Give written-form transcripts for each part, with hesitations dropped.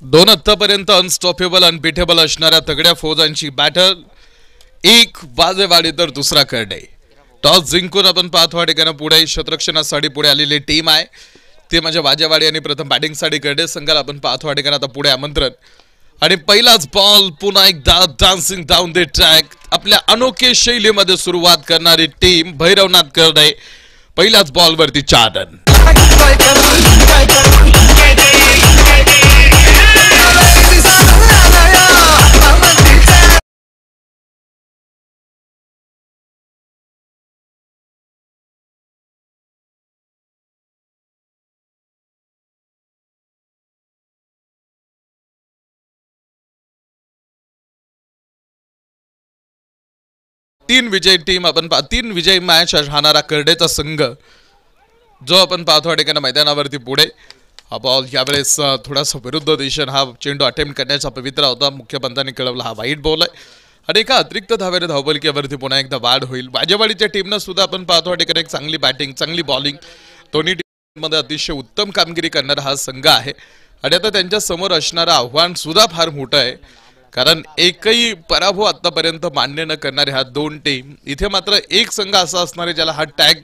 दोन आत्तापर्यंत unstoppable unbeatable असणाऱ्या तगड्या फौजांची बॅटल, एक वाजेवाडी तर दुसरा करडे. टॉस जिंकून आपण पाहतो ठिकाणी पुढे क्षेत्ररक्षणासाठी पुढे आलेली टीम आहे, ते म्हणजे वाजेवाडी आणि प्रथम बॅटिंगसाठी करडे संघाला आपण पाहतो ठिकाणी आता पुढे आमंत्रण. आणि पहिलाच बॉल पुन्हा एकदा डान्सिंग डाऊन द ट्रॅक आपल्या अनोख्या शैलीमध्ये सुरुवात करणारी टीम भैरवनाथ करडे. पहिल्याच बॉलवरती 4 रन. तीन विजयी मॅच राहणारा करडेचा संघ जो आपण पाहतो ठिकाणी मैदानावरती पुढे. हा बॉल यावेळेस थोडासा विरुद्ध दिशेने हा चेंडू अटेम्प्ट करण्याचा पवित्र होता. मुख्य पंतांनी कळवला हा वाईट बॉल आहे आणि एका अतिरिक्त धावेने धावफलकावरती पुन्हा एकदा वाढ होईल. वाजेवाडीच्या टीमनं सुद्धा आपण पाहतो ठिकाणी एक चांगली बॅटिंग चांगली बॉलिंग दोन्ही टीममध्ये अतिशय उत्तम कामगिरी करणारा हा संघ आहे. आणि आता त्यांच्या समोर असणारं आव्हान सुद्धा फार मोठं आहे, कारण एकही पराभव आतापर्यंत मान्य न करणारे हा दोन टीम. इथे मात्र एक संघ असा असणार आहे ज्याला हा टॅग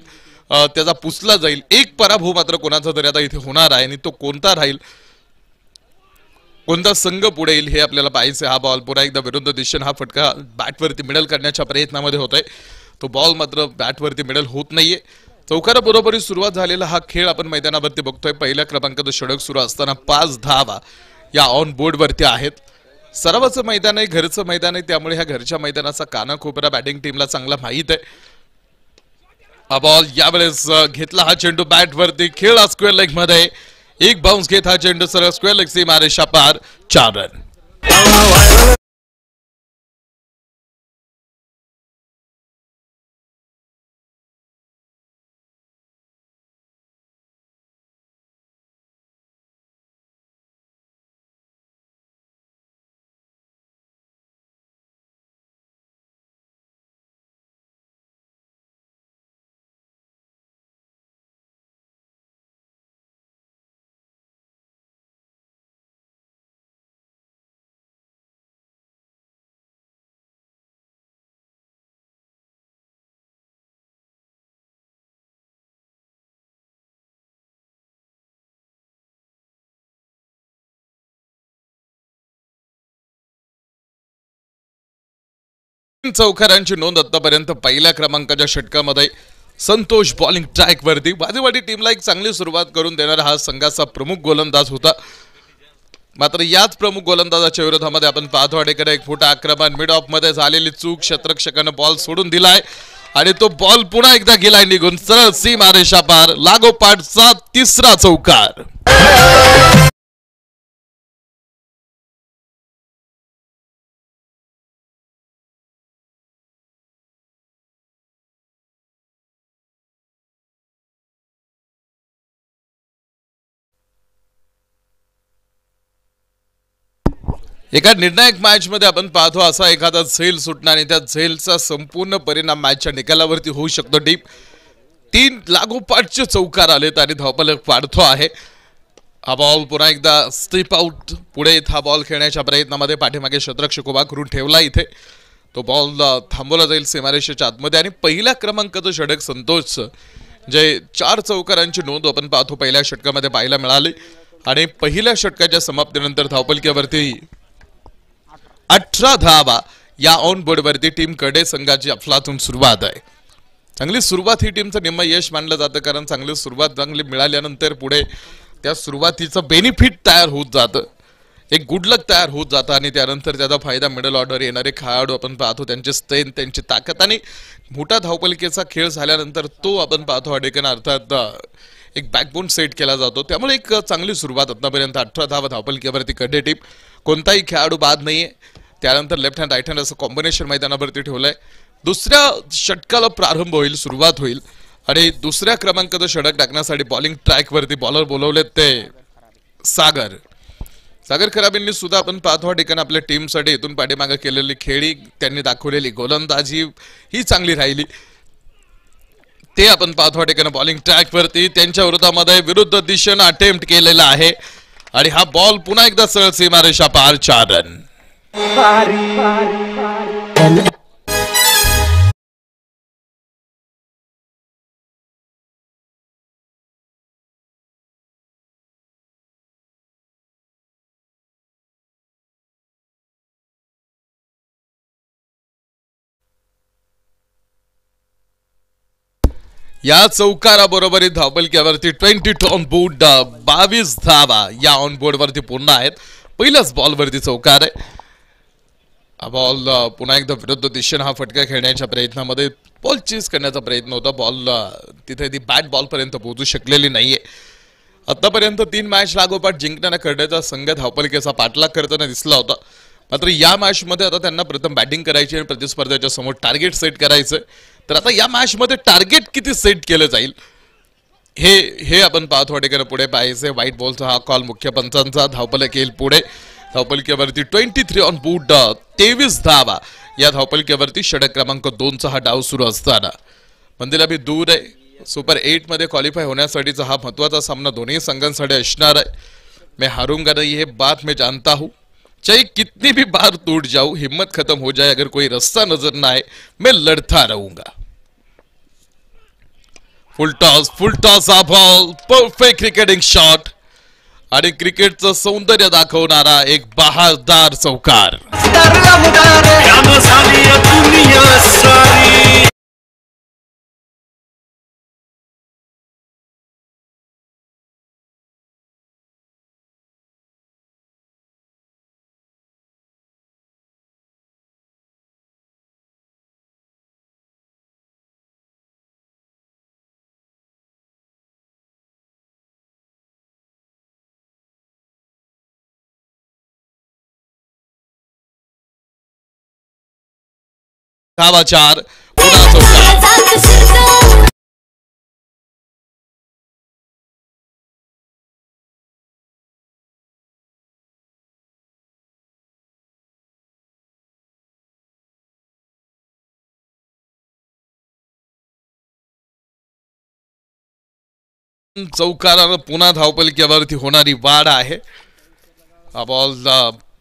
त्याचा पुसला जाईल. एक पराभव मात्र कोणाचा तरी आता इथे होणार आहे आणि तो कोणता राहील, कोणता संघ पुढे येईल हे आपल्याला पाहायचं. हा बॉल पुन्हा एकदा विरुद्ध दिशेने हा फटका बॅटवरती मिडल करण्याच्या प्रयत्नामध्ये होतोय. तो बॉल मात्र बॅटवरती मिडल होत नाहीये. चौकाराबरोबरी सुरुवात झालेला हा खेळ आपण मैदानावरती बघतोय. पहिल्या क्रमांकाचं षटक सुरू असताना 5 धावा या ऑन बोर्ड वरती आहेत. सरावाचं मैदान आहे, घरचं मैदान आहे, त्यामुळे ह्या घरच्या मैदानाचा कानाकोपरा बॅटिंग टीमला चांगला माहित आहे. हा बॉल यावेळेस घेतला हा चेंडू बॅटवरती, खेळला स्क्वेअर लेग मध्ये, एक बाउन्स घेत हा चेंडू सरळ स्क्वेअर लेग सीमारेषा पार, 4 रन. चौकारांची नोंद आतापर्यंत पहिल्या क्रमांकाच्या षटकामध्ये संतोष बॉलिंग ट्रॅक वरती. वाजेवाडी टीमला एक चांगली सुरुवात करून देणारा हा संघाचा प्रमुख गोलंदाज होता. मात्र याच प्रमुख गोलंदाजाच्या विरोधामध्ये आपण पाहतो एक मोठा आक्रमण, मिड ऑफ मध्ये झालेली चूक, क्षेत्ररक्षकानं बॉल सोडून दिलाय आणि तो बॉल पुन्हा एकदा गेलाय निघून सरळ सीमारेषा पार, लागोपाठचा तिसरा चौकार. एका निर्णायक मॅच मध्ये आपण पाहतो असा एखादा झेल सुटणार आणि त्या झेलचा संपूर्ण परिणाम मॅचच्या निकालावरती होऊ शकतो. 3 लागोपाठचे चौकार आलेत आणि धावफलक वाढतो आहे. हा बॉल पुन्हा एकदा स्टेप आउट, पुढे हा बॉल खेळण्याच्या प्रयत्नामध्ये पाठीमागे क्षेत्ररक्षक उभा करून ठेवला. इथे तो बॉल थांबवला जाईल सीमारेषेच्या आतमध्ये. आणि पहिल्या क्रमांकाचं षटक संतोषचं जे 4 चौकारांची नोंद आपण पाहतो पहिल्या षटकामध्ये पाहायला मिळाली. आणि पहिल्या षटकाच्या समाप्तीनंतर धावफलकावरती 18 धावा या ऑन बोर्ड वरती टीम करडे संघाची अफलातून सुरुवात आहे. चांगली सुरुवात ही टीमचं निम्म यश मानलं जातं, कारण चांगली सुरुवात चांगली मिळाल्यानंतर पुढे त्या सुरुवातीचं बेनिफिट तयार होत जातं, एक गुड लक तयार होत जातं आणि त्यानंतर त्याचा फायदा मिडल ऑर्डर येणारे खेळाडू आपण पाहतो, त्यांचे स्ट्रेंथ त्यांची ताकद आणि मोठा धावफलकीचा खेळ झाल्यानंतर तो आपण पाहतो अडेकन अर्थात एक बॅकबोन सेट केला जातो. त्यामुळे एक चांगली सुरुवात आतापर्यंत 18 धावा धावफलकीवरती करडे टीम, कोणताही खेळाडू बाद नाहीये. त्यानंतर लेफ्ट हँड राईट हँड असं कॉम्बिनेशन मैदानावरती ठेवलंय. दुसऱ्या षटकाला प्रारंभ होईल, सुरुवात होईल आणि दुसऱ्या क्रमांकाचं षटक टाकण्यासाठी बॉलिंग ट्रॅक वरती बॉलर बोलवलेत ते सागर खराबेंनी सुद्धा आपण पाहतो ठिकाणी आपल्या टीमसाठी इथून पाठीमागे केलेली खेळी, त्यांनी दाखवलेली गोलंदाजी ही चांगली राहिली. ते आपण पाहतो ठिकाणी बॉलिंग ट्रॅक वरती त्यांच्या विरोधामध्ये विरुद्ध दिशेने अटेम्प्ट केलेला आहे आणि हा बॉल पुन्हा एकदा सरळ सीमारेषा पार 4 रन. या चौकाराबरोबरीत धावपलक्यावरती 22 ऑन बोर्ड 22 धावा या ऑन बोर्ड वरती पुन्हा आहेत. पहिल्याच बॉल वरती चौकार आहे. हा बॉल पुन्हा एकदा विरुद्ध दिशेने हा फटका खेळण्याच्या प्रयत्नामध्ये बॉल चेस करण्याचा प्रयत्न होता. बॉल तिथे ती बॅट बॉल पर्यंत पोहोचू शकलेली नाहीये. आतापर्यंत 3 मॅच लागोपाठ जिंकण्याला करण्याचा संघ धावपलकेचा पाठलाग करताना दिसला होता. मात्र या मॅच मध्ये आता त्यांना प्रथम बॅटिंग करायची आणि प्रतिस्पर्ध्याच्या समोर टार्गेट सेट करायचं. तर आता या मॅच मध्ये टार्गेट किती सेट केलं जाईल हे आपण पाहतो. ठिकाणी पुढे पाहायचे. व्हाईट बॉलचा हा कॉल मुख्य पंचांचा. धावपलक येईल पुढे. धावपलकेवरती 23 ऑन बोर्ड 23 धावा या धावपलकेवरती. षटक क्रमांक 2 चा हा डाव सुरू असताना मंदिला भी दूर आहे. सुपर 8 मध्ये क्वालिफाय होण्यासाठीचा हा महत्वाचा सामना दोन्ही संघांसाठी असणार आहे. मैं हारूंगा नहीं ये बात मैं जानता हूं. चाहे कितनी भी बार टूट जाऊं, हिम्मत खत्म हो जाए, अगर कोई रास्ता नजर ना आए, मैं लड़ता रहूंगा. फुल टॉस हा बॉल. परफेक्ट क्रिकेटिंग शॉट आणि क्रिकेटचं सौंदर्य दाखवणारा एक बहारदार चौकार. धावा 4 पुन्हा चौकार. चौकारानं पुन्हा धावपलक्यावरती होणारी वाढ आहे. हा बॉल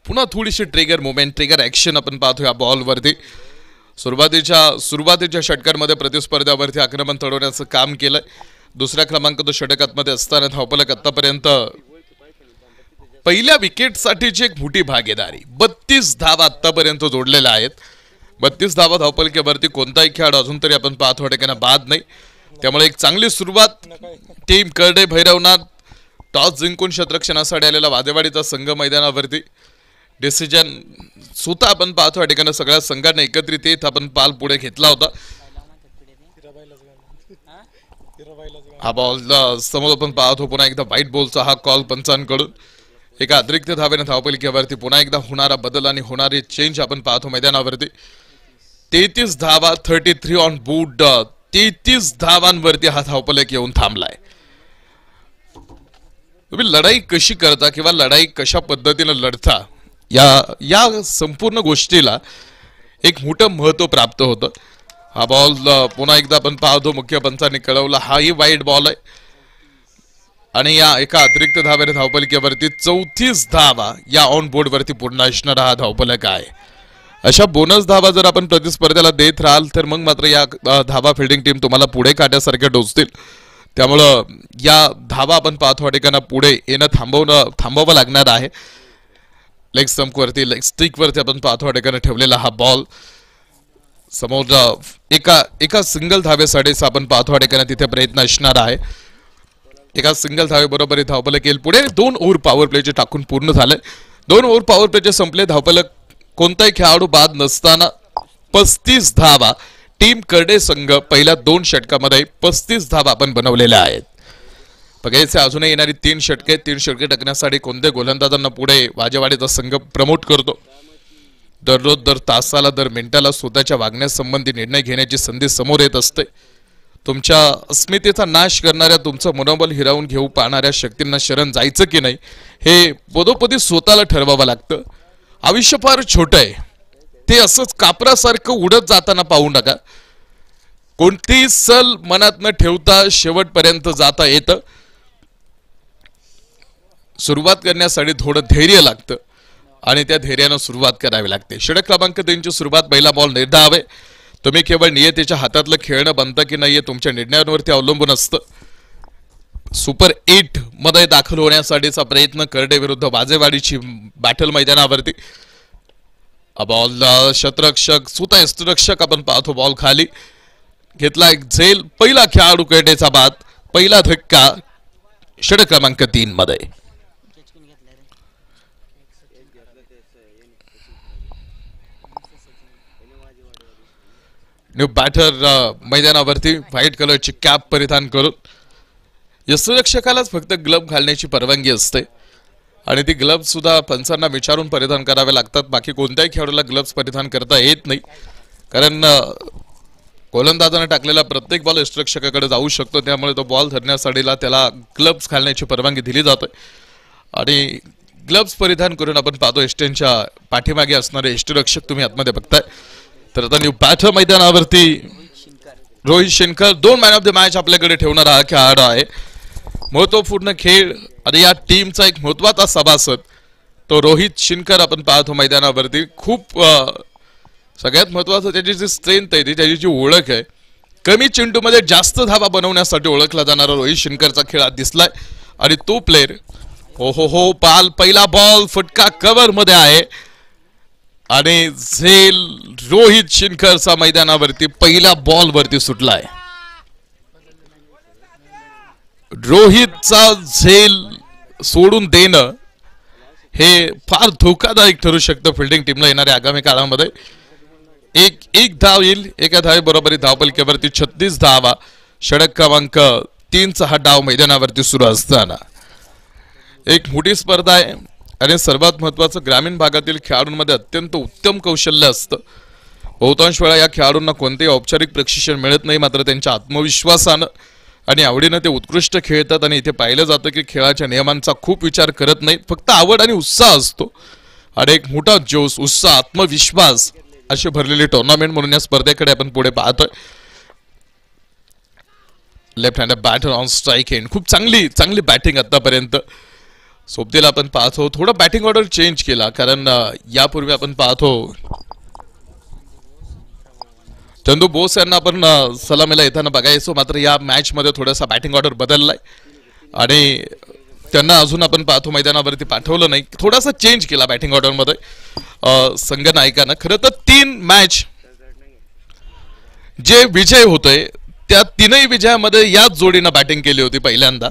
पुन्हा थोडीशी ट्रिगर मुवमेंट ट्रिगर ऍक्शन आपण पाहतो या बॉल वरती. सुरुवातीच्या षटकांमध्ये प्रतिस्पर्ध्यावरती आक्रमण चढवण्याचं काम केलंय. दुसऱ्या क्रमांकाचं षटकांमध्ये असताना धावपलक आतापर्यंत पहिल्या विकेटसाठीची एक मोठी भागीदारी 32 धावा आतापर्यंत जोडलेल्या आहेत. 32 धावा धावपलकेवरती कोणताही खेळाडू अजून तरी आपण पाहतो ठिकाणी बाद नाही. त्यामुळे एक चांगली सुरुवात टीम करडे भैरवनाथ. टॉस जिंकून क्षेत्ररक्षणासाठी आलेला वादेवाडीचा संघ मैदानावरती. डिसिजन स्वतः आपण पाहतो या ठिकाणी सगळ्या संघांना एकत्रित येत आपण पाल पुढे घेतला होता. हा बॉल समोर आपण पाहतो पुन्हा एकदा व्हाईट बॉलचा हा कॉल पंचांकडून. एका अतिरिक्त धावेने धावपलकेवरती पुन्हा एकदा होणारा बदल आणि होणारी चेंज आपण पाहतो मैदानावरती. 33 धावा 33 ऑन बोर्ड 33 धावांवरती हा धावपलक येऊन थांबलाय. तुम्ही लढाई कशी करता किंवा लढाई कशा पद्धतीने लढता या संपूर्ण गोष्टीला एक मोठं महत्व प्राप्त होतं. हा बॉल पुन्हा एकदा आपण पाहतो मुख्य पंचांनी कळवला हाही वाईट बॉल आहे. आणि या एका अतिरिक्त धावेने धावपलकेवरती 34 धावा या ऑन बोर्ड वरती पूर्ण असणारा हा धावपलक आहे. अशा बोनस धावा जर आपण प्रतिस्पर्ध्याला देत राहाल तर मग मात्र या धावा फिल्डिंग टीम तुम्हाला पुढे काढण्यासारख्या डोसतील. त्यामुळं या धावा आपण पाहतो ठिकाणा पुढे येणं थांबवावं लागणार आहे. लेग स्टंप वरती लेग स्टिक वरती आपण पाहतो ठिकाणी ठेवलेला हा बॉल समोर एका सिंगल धावेसाठीच आपण पाहतो ठिकाणी तिथे प्रयत्न असणार आहे. एका सिंगल धावेबरोबर धावपलक येईल पुढे. 2 ओव्हर पॉवर प्लेचे टाकून पूर्ण झाले. 2 ओव्हर पॉवर प्लेचे संपले. धावपलक कोणताही खेळाडू बाद नसताना 35 धावा टीम करडे संघ पहिल्या 2 षटकामध्ये 35 धावा आपण बनवलेल्या आहेत. बघायचे अजूनही येणारी 3 षटके टाकण्यासाठी कोणत्या गोलंदाजांना पुढे वाजेवाडीचा संघ प्रमोट करतो. दररोज दर तासाला दर मिनिटाला स्वतःच्या वागण्यासंबंधी निर्णय घेण्याची संधी समोर येत असते. तुमच्या अस्मितेचा नाश करणाऱ्या तुमचं मनोबल हिरावून घेऊ पाहणाऱ्या शक्तींना शरण जायचं की नाही हे पदोपदी स्वतःला ठरवावं लागतं. आयुष्य फार छोटं आहे. ते असंच कापरासारखं उडत जाताना पाहू नका. कोणतीही सल मनात न ठेवता शेवटपर्यंत जाता येतं. सुरुवात करण्यासाठी थोडं धैर्य लागतं आणि त्या धैर्यानं सुरुवात करावी लागते. षटक क्रमांक 3 ची सुरुवात, पहिला बॉल निर्धाव आहे. तुम्ही केवळ नियतीच्या हातातलं खेळणं बनतं की नाही तुमच्या निर्णयांवरती अवलंबून असतं. सुपर 8 मध्ये दाखल होण्यासाठीचा प्रयत्न करडे विरुद्ध वाजेवाडीची बॅटल मैदानावरती. बॉल शतरक्षक सुता यष्टिरक्षक आपण पाहतो, बॉल खाली घेतला एक झेल. पहिला खेळाडू करडेचा बाद, पहिला धक्का षटक क्रमांक 3 मध्ये. न्यू बॅटर मैदानावरती व्हाईट कलरची कॅप परिधान करून. यष्टिरक्षकालाच फक्त ग्लव्ह घालण्याची परवानगी असते आणि ती ग्लव्ह सुद्धा पंचांना विचारून परिधान करावे लागतात. बाकी कोणत्याही खेळाडूला ग्लव्ह परिधान करता येत नाही, कारण गोलंदाजाने टाकलेला प्रत्येक बॉल यष्टिरक्षकाकडे जाऊ शकतो. त्यामुळे तो बॉल धरण्यासाठीला त्याला ग्लव्स घालण्याची परवानगी दिली जाते आणि ग्लव्स परिधान करून आपण पाहतो यष्टींच्या पाठीमागे असणारे यष्टिरक्षक तुम्ही आतमध्ये बघताय. तर आता न्यू बॅटर मैदानावरती Rohit Shinkar 2 man of the match आपल्याकडे ठेवणारा हा खेळाडू आहे. महत्वपूर्ण खेळ आणि या टीमचा एक महत्वाचा सभासद तो रोहित शिनकर आपण पाहतो मैदानावरती. खूप सगळ्यात महत्वाचं त्याची जी स्ट्रेंथ आहे, त्याची जी ओळख आहे, कमी चेंडूमध्ये जास्त धावा बनवण्यासाठी ओळखला जाणारा रोहित शिनकरचा खेळ दिसलाय. आणि तो प्लेअर हो पाल, पहिला बॉल फटका कव्हर मध्ये आहे आणि झेल रोहित शिनकरचा मैदानावरती पहिल्या बॉल वरती सुटलाय. रोहितचा झेल सोडून देणं हे फार धोकादायक ठरू शकतं फिल्डिंग टीमला येणाऱ्या आगामी काळामध्ये. एक धाव येईल, एका धावे बरोबरी धावपलकेवरती 36 धावा. षटक क्रमांक 3 चा हा डाव मैदानावरती सुरू असताना एक मोठी स्पर्धा आहे आणि सर्वात महत्वाचं ग्रामीण भागातील खेळाडूंमध्ये अत्यंत उत्तम कौशल्य असतं. बहुतांश वेळा या खेळाडूंना कोणतेही औपचारिक प्रशिक्षण मिळत नाही, मात्र त्यांच्या आत्मविश्वासानं आणि आवडीनं ते उत्कृष्ट खेळतात. आणि इथे पाहिलं जातं की खेळाच्या नियमांचा खूप विचार करत नाही, फक्त आवड आणि उत्साह असतो आणि एक मोठा जोश, उत्साह, आत्मविश्वास अशी भरलेली टुर्नामेंट म्हणून या स्पर्धेकडे आपण पुढे पाहतोय. Left hand batter on strike end, खूप चांगली बॅटिंग आतापर्यंत. सोबतीला आपण पाहतो थोडं बॅटिंग ऑर्डर चेंज केला, कारण यापूर्वी आपण पाहतो चंदू बोस यांना आपण सलामीला येताना बघायचो, मात्र या मॅच मध्ये थोडासा बॅटिंग ऑर्डर बदललाय आणि त्यांना अजून आपण पाहतो मैदानावरती पाठवलं नाही. थोडासा चेंज केला बॅटिंग ऑर्डर मध्ये संघनायकानं. खरं तर 3 मॅच जे विजय होतोय त्या 3ही विजयामध्ये याच जोडीनं बॅटिंग केली होती पहिल्यांदा.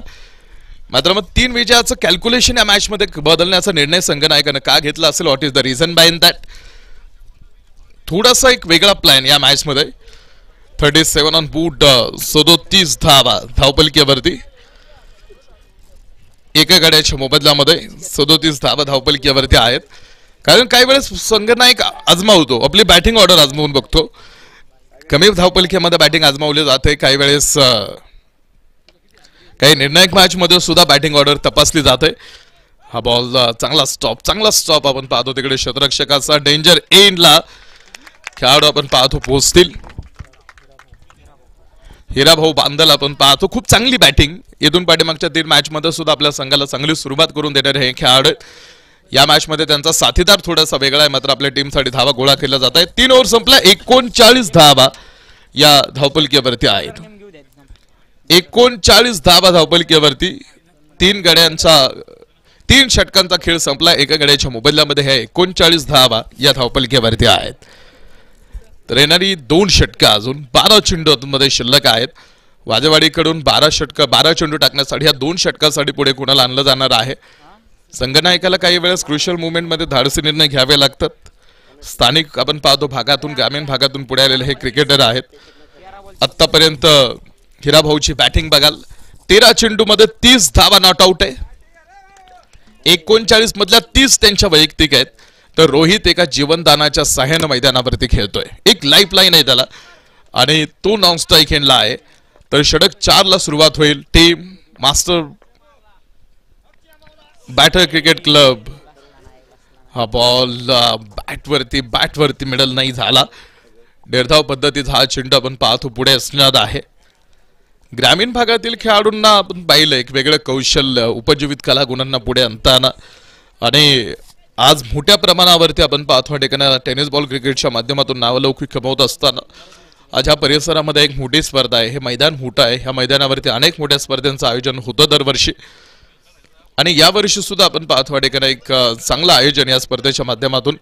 मात्र मग 3 विजयाचं कॅल्क्युलेशन या मॅच मध्ये बदलण्याचा निर्णय संघनायकानं का घेतला असेल, what is the reason behind that. थोडासा एक वेगळा प्लॅन या मॅच मध्ये. 37 ऑन बूट, 37 धावा धावपलकीवरती. एका गड्याच्या मोबदल्यामध्ये 37 धावा धावपलकीवरती आहेत. कारण काही वेळेस संघनायक आजमावतो, आपली बॅटिंग ऑर्डर आजमावून बघतो. कमी धावपलकीमध्ये बॅटिंग आजमावली जाते, काही वेळेस काही निर्णायक मॅच मध्ये सुद्धा बॅटिंग ऑर्डर तपासली जाते. हा बॉल चांगला स्टॉप आपण पाहतो तिकडे शतरक्षकाचा. डेंजर एंडला खेळाडू आपण पाहतो पोहोचतील. हिराभाऊ बांदल आपण पाहतो, खूप चांगली बॅटिंग. इथून पाठीमागच्या 3 मॅच मध्ये सुद्धा आपल्या संघाला चांगली सुरुवात करून देणारे हे खेळाडू. या मॅच मध्ये त्यांचा साथीदार थोडासा वेगळा आहे, मात्र आपल्या टीमसाठी धावा गोळा केला जात आहे. 3 ओव्हर संपला, 39 धावा या धावपलकीवरती आहेत. 39 धावा धावपलकीवरती. 3 षटकांचा खेळ संपला, एका गड्याच्या मोबदल्यामध्ये हे 39 धावा या धावपलकीवरती आहेत. तर येणारी 2 षटकं अजून 12 चेंडू मध्ये शिल्लक आहेत. वाजेवाडीकडून 12 चेंडू टाकण्यासाठी या 2 षटकासाठी पुढे कुणाला आणलं जाणार आहे. संघनायकाला काही वेळेस क्रुशियल मुवमेंट मध्ये धाडसी निर्णय घ्यावे लागतात. स्थानिक आपण पाहतो भागातून, ग्रामीण भागातून पुढे आलेले हे क्रिकेटर आहेत. आतापर्यंत हिराभाऊची बॅटिंग बघाल, 13 चेंडू मध्ये 30 धावा नॉट आउट आहे. 39 मधल्या 30 त्यांच्या वैयक्तिक आहेत. तर रोहित एका जीवनदानाच्या सहाय्याने मैदानावरती खेळतोय. एक लाईफ लाईन आहे त्याला आणि तो नॉन स्ट्राईक एंडला आहे. तर षटक 4 ला सुरुवात होईल. Team master batter cricket club. हा बॉल बॅटवरती मिडल नाही झाला. निर्धाव पद्धतीत हा चेंडू आपण पाहतो पुढे असणार आहे. ग्रामीण भागातील खेळाडूंना आपण पाहिलं एक वेगळं कौशल्य उपजीवित कलागुणांना पुढे आणताना आणि आज मोठ्या प्रमाणावरती आपण पाहतो ठिकाणी टेनिस बॉल क्रिकेटच्या माध्यमातून नावलौकिक कमवत असताना आज ह्या परिसरामध्ये एक मोठी स्पर्धा आहे. हे मैदान मोठं आहे. ह्या मैदानावरती अनेक मोठ्या स्पर्धांचं आयोजन होतं दरवर्षी आणि यावर्षी सुद्धा आपण पाहतो ठिकाणी एक चांगलं आयोजन या स्पर्धेच्या माध्यमातून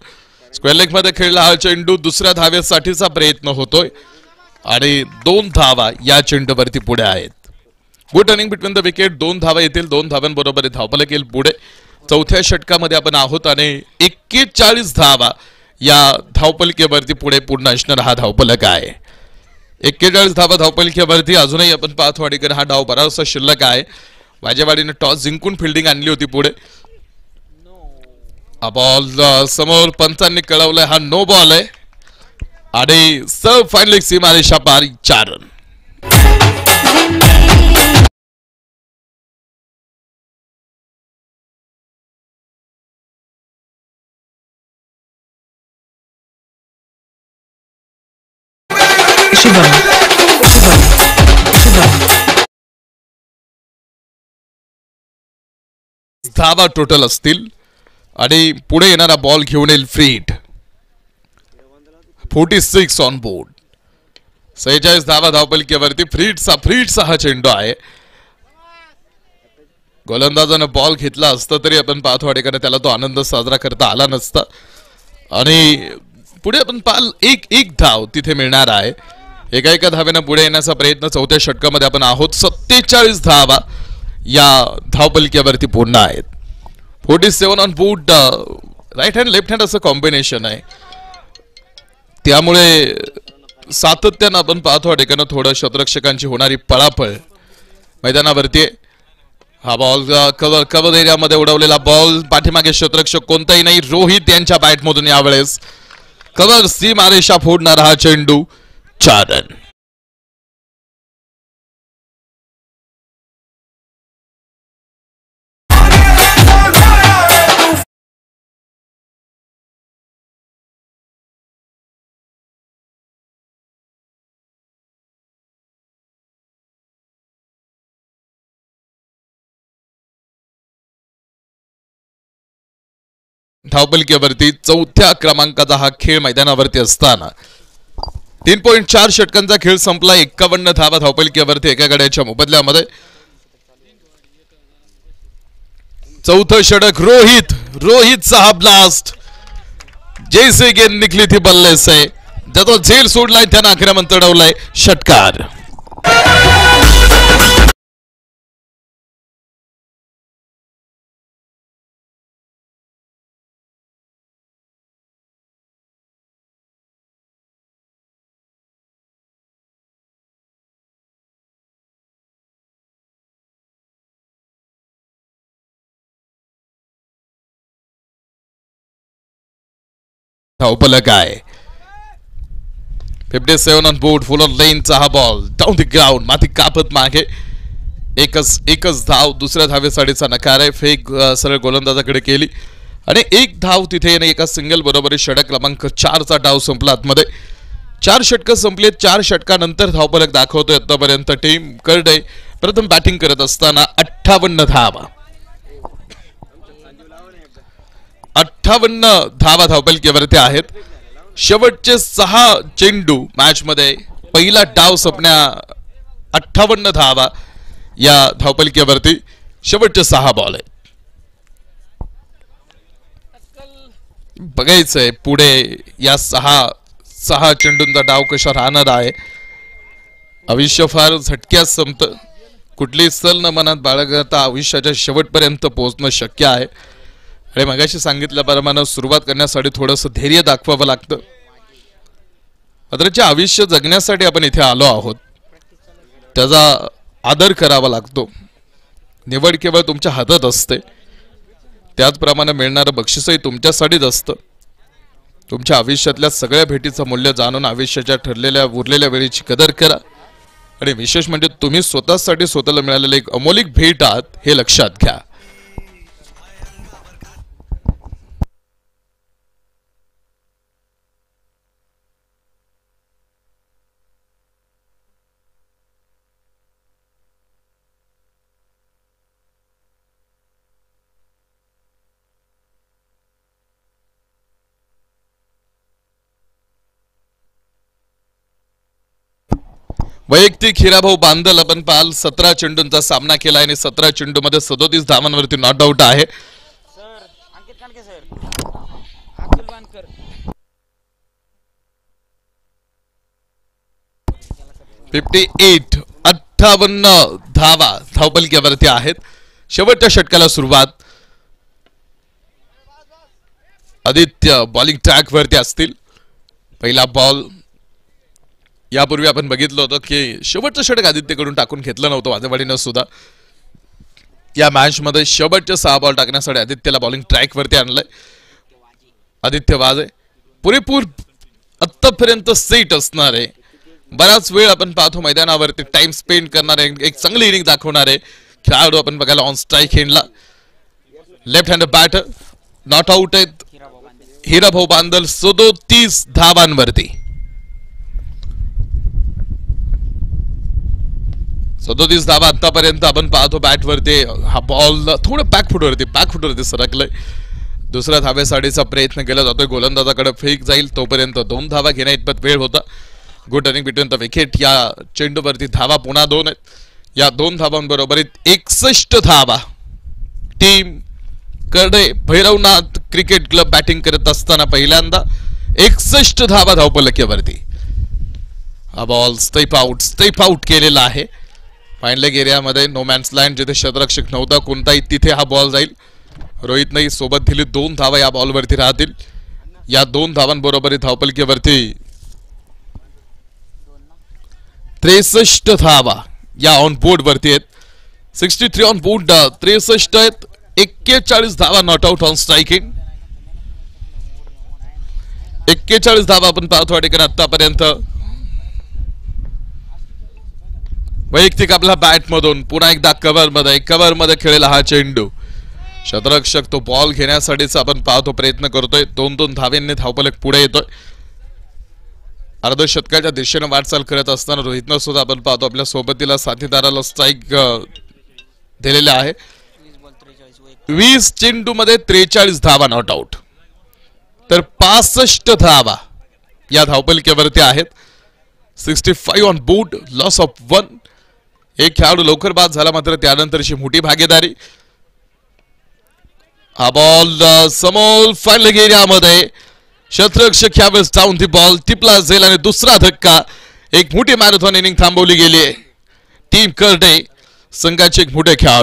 स्क्वेअर लेग मध्ये खेळला हा चेंडू दुसऱ्या धावेसाठीचा प्रयत्न होतोय आणि 2 धावा या चेंडूवरती पुढे आहेत. Good running between the wicket. 2 धावा येतील. 2 धावांबरोबर धावफलक येईल पुढे. चौथ्या षटकामध्ये आपण आहोत आणि 41 धावा या धावपलकेवरती पुढे पूर्ण असणारा हा धावफलक आहे. 41 धावा धावपलकेवरती अजूनही आपण पाहतो आणि हा डाव बराचसा शिल्लक आहे. वाजेवाडीने टॉस जिंकून फिल्डिंग आणली होती पुढे. हा बॉल समोर पंचांनी कळवलंय हा नो बॉल आहे आणि सब फायनल सीमारेषा पार 4 रन. धावा टोटल असतील आणि पुढे येणारा बॉल घेऊन येईल फ्रीड. 46 on board. 46 धावा धावपलकेवरती फ्रीडचा हा चेंडू आहे. गोलंदाजानं बॉल घेतला असता तरी आपण पाहतो ठिकाणी त्याला तो आनंद साजरा करता आला नसता आणि पुढे आपण पाल एक धाव तिथे मिळणार आहे. एका धावेनं पुढे येण्याचा प्रयत्न चौथ्या षटकामध्ये आपण आहोत. 47 धावा या धावपलकेवरती पूर्ण आहेत. 47 on board. Right hand left hand असं कॉम्बिनेशन आहे त्यामुळे सातत्यानं आपण पाहतो ठिकाणी थोडं शतरक्षकांची होणारी पळापळ मैदानावरती. हा बॉल कव्हर एरियामध्ये उडवलेला बॉल. पाठीमागे शतरक्षक कोणताही नाही. रोहित यांच्या बॅटमधून यावेळेस कव्हर सीमारेषा फोडणारा हा चेंडू 4 रन. धावपलकेवरती चौथ्या क्रमांकाचा हा खेळ मैदानावरती असताना 3.4 षटकांचा खेळ संपला. 51 धावा धावपलकेवरती एका गड्याच्या मोबदल्यामध्ये. चौथं षटक रोहितचा हा ब्लास्ट जैसे गेंद निकली थी बल्ले से. ज्याचा झेल सोडलाय त्यानं आक्रमण चढवलाय. षटकार. धावफलक आहे. 57 ऑन बोर्ड. फुल ऑन लेनचा हा बॉल डाऊन द ग्राउंड. माती कापत मागे. एकच धाव. दुसऱ्या धावेसाठीचा नकार आहे. फेक सरळ गोलंदाजाकडे केली आणि एक धाव तिथे एका सिंगल बरोबर षटक क्रमांक 4 चा डाव संपला. आतमध्ये 4 षटकं संपलेत. 4 षटकानंतर धावफलक दाखवतोय आतापर्यंत टीम करडे. प्रथम बॅटिंग करत असताना 58 धावा. 58 धावा धावपलकेवरती आहेत. शेवटचे 6 चेंडू मॅच मध्ये पहिला डाव संपण्या 58 धावा या धावपलकेवरती. शेवटचे 6 बॉल आहेत. बघायचंय पुढे या 6 चेंडूंचा डाव कशा राहणार आहे. आयुष्य फार झटक्यात संपतं. कुठलीही सल न मनात बाळगता आयुष्याच्या शेवटपर्यंत पोहोचणं शक्य आहे आणि मगाशी सांगितल्याप्रमाणे सुरुवात करण्यासाठी थोडंसं धैर्य दाखवावं लागतं. मात्र आयुष्य जगण्यासाठी आपण इथे आलो आहोत त्याचा आदर करावा लागतो. निवड केवळ तुमच्या हातात असते. त्याचप्रमाणे मिळणारं बक्षीसही तुमच्यासाठीच असतं. तुमच्या आयुष्यातल्या सगळ्या भेटीचं मूल्य जाणून आयुष्याच्या ठरलेल्या उरलेल्या वेळेची कदर करा आणि विशेष म्हणजे तुम्ही स्वतःसाठी स्वतःला मिळालेलं एक अमोलिक भेट आहात हे लक्षात घ्या. वैयक्तिक हिराभाऊ बांदल आपण पाहाल 17 चेंडूंचा सामना केला आणि 17 चेंडूमध्ये 37 धावांवरती नॉट आउट आहे. 58 धावा धावपलक्यावरती आहेत. शेवटच्या षटकाला सुरुवात. आदित्य बॉलिंग ट्रॅक वरती असतील. पहिला बॉल यापूर्वी आपण बघितलं होतं की शेवटचं षटक आदित्यकडून टाकून घेतलं नव्हतं वाजेवाडीनं सुद्धा. या मॅच मध्ये शेवटचे 6 बॉल टाकण्यासाठी आदित्यला बॉलिंग ट्रॅक वरती आणलंय. आदित्य वाजे पुरेपूर आत्तापर्यंत सेट असणार आहे. बराच वेळ आपण पाहतो मैदानावरती टाइम स्पेंड करणारे एक चांगली इनिंग दाखवणारे खेळाडू आपण बघायला ऑन स्ट्राईक हेंडला. Left hand batter not out आहेत हिराभाऊ बांदल 37 धावांवरती. 37 धावा आतापर्यंत आपण पाहतो बॅट वरती. हा बॉल थोडं बॅकफुटवरती सरकलंय. दुसऱ्या धावेसाठीचा प्रयत्न केला जातोय. गोलंदाजाकडे फेक जाईल तोपर्यंत 2 धावा घेण्या इतपत वेळ होता. Good running between the wicket. या चेंडूवरती धावा पुन्हा 2 आहेत. या 2 धावांबरोबर 61 धावा. टीम कडे भैरवनाथ क्रिकेट क्लब बॅटिंग करत असताना पहिल्यांदा 61 धावा धावपलक्यावरती. हा बॉल स्टेप आउट केलेला आहे. फाईन लेग एरियामध्ये नो मॅन्स लँड जिथे क्षेत्ररक्षक नव्हता कोणताही तिथे हा बॉल जाईल. रोहितने सोबत दिली 2 धावा या बॉलवरती राहतील. या 2 धावांबरोबर धावपलक्यावरती 63 धावा या ऑन बोर्ड वरती आहेत. 63 ऑन बोर्ड 63 आहेत. 41 धावा नॉट आउट ऑन स्ट्राइकिंग. 41 धावा आपण पाहतो ठिकाणी आतापर्यंत. वैयक्तिक आपला बॅट मधून पुन्हा एकदा कव्हर मध्ये खेळलेला हा चेंडू. क्षेत्ररक्षक तो बॉल घेण्यासाठीच आपण पाहतो प्रयत्न करतोय. 2-2 धावांनी धावपलक पुढे येतोय. अर्धशतकाच्या दिशेने वाटचाल करत असताना रोहितनं सुद्धा आपण पाहतो आपल्या सोबतीला साथीदाराला स्ट्राइक दिलेले आहे. 20 चेंडू मध्ये 43 धावा नॉट आउट. तर 65 धावा या धावपलक्यावरती आहेत. 65 ऑन बोर्ड लॉस ऑफ 1. एक खेळाडू लवकर बाद झाला मात्र त्यानंतरची मोठी भागीदारी. हा बॉल समोर फाईन लेग एरियामध्ये क्षेत्ररक्षक यावेळेस डाऊन दी बॉल टिपला जाईल आणि दुसरा धक्का. एक मोठी मॅरेथॉन इनिंग थांबवली गेली आहे. टीम करडे संघाचे एक मोठे खेळाडू.